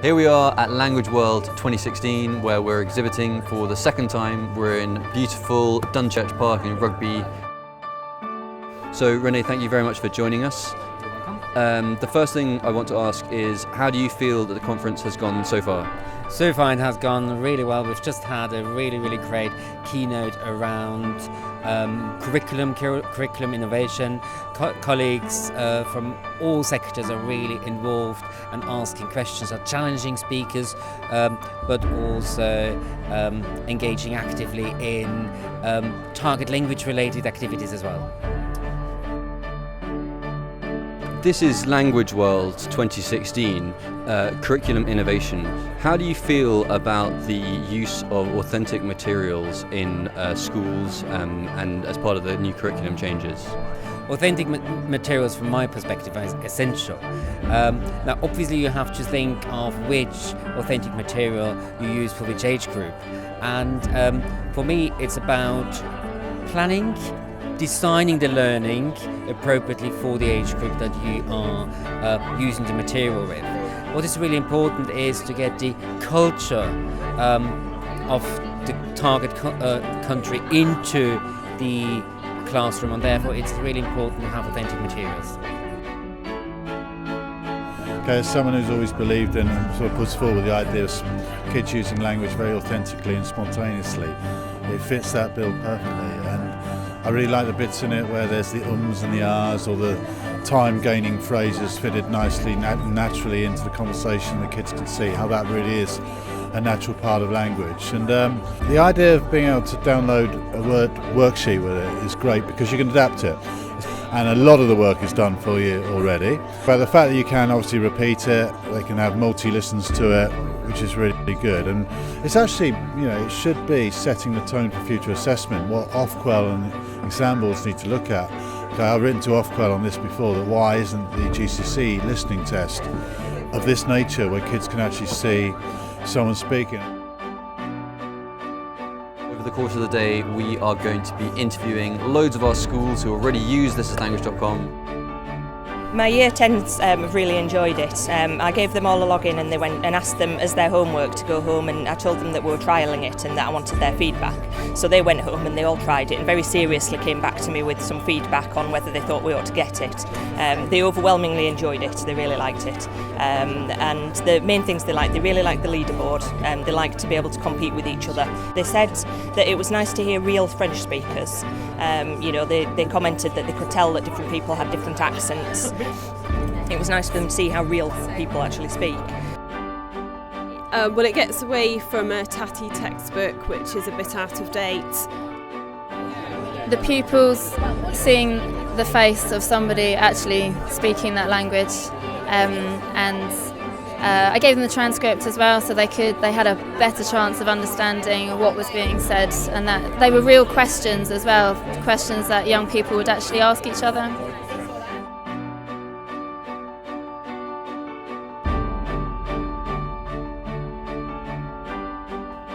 Here we are at Language World 2016, where we're exhibiting for the second time. We're in beautiful Dunchurch Park in Rugby. So Renee, thank you very much for joining us. The first thing I want to ask is, how do you feel that the conference has gone so far? So far it has gone really well. We've just had a really great keynote around curriculum innovation. Colleagues from all sectors are really involved and asking questions, are challenging speakers, but also engaging actively in target language related activities as well. This is Language World 2016, curriculum innovation. How do you feel about the use of authentic materials in schools and as part of the new curriculum changes? Authentic materials, from my perspective, is essential. Now, obviously, you have to think of which authentic material you use for which age group. And for me, it's about planning, designing the learning appropriately for the age group that you are using the material with. What is really important is to get the culture of the target country into the classroom, and therefore it's really important to have authentic materials. Okay, as someone who's always believed in and sort of puts forward the idea of kids using language very authentically and spontaneously, it fits that bill perfectly. And I really like the bits in it where there's the ums and the ahs, or the time-gaining phrases fitted nicely, naturally into the conversation. The kids can see how that really is a natural part of language. And the idea of being able to download a word worksheet with it is great because you can adapt it. And a lot of the work is done for you already. But the fact that you can obviously repeat it, they can have multi-listens to it, which is really good. And it's actually, it should be setting the tone for future assessment, what Ofqual and exam boards need to look at. Okay, I've written to Ofqual on this before, that why isn't the GCSE listening test of this nature, where kids can actually see someone speaking. Over the course of the day, we are going to be interviewing loads of our schools who already use thisislanguage.com. My year 10s have really enjoyed it. I gave them all a login and they went and asked them as their homework to go home, and I told them that we were trialling it and that I wanted their feedback. So they went home and they all tried it and very seriously came back to me with some feedback on whether they thought we ought to get it. They overwhelmingly enjoyed it, they really liked it. And the main things they really liked the leaderboard, they liked to be able to compete with each other. They said that it was nice to hear real French speakers. They commented that they could tell that different people had different accents. It was nice for them to see how real people actually speak. Well, it gets away from a tatty textbook, which is a bit out of date. The pupils seeing the face of somebody actually speaking that language, and I gave them the transcript as well, so they had a better chance of understanding what was being said, and that they were real questions as well, questions that young people would actually ask each other.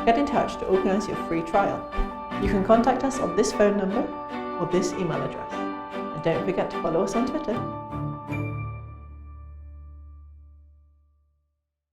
Get in touch to organise your free trial. You can contact us on this phone number or this email address. And don't forget to follow us on Twitter.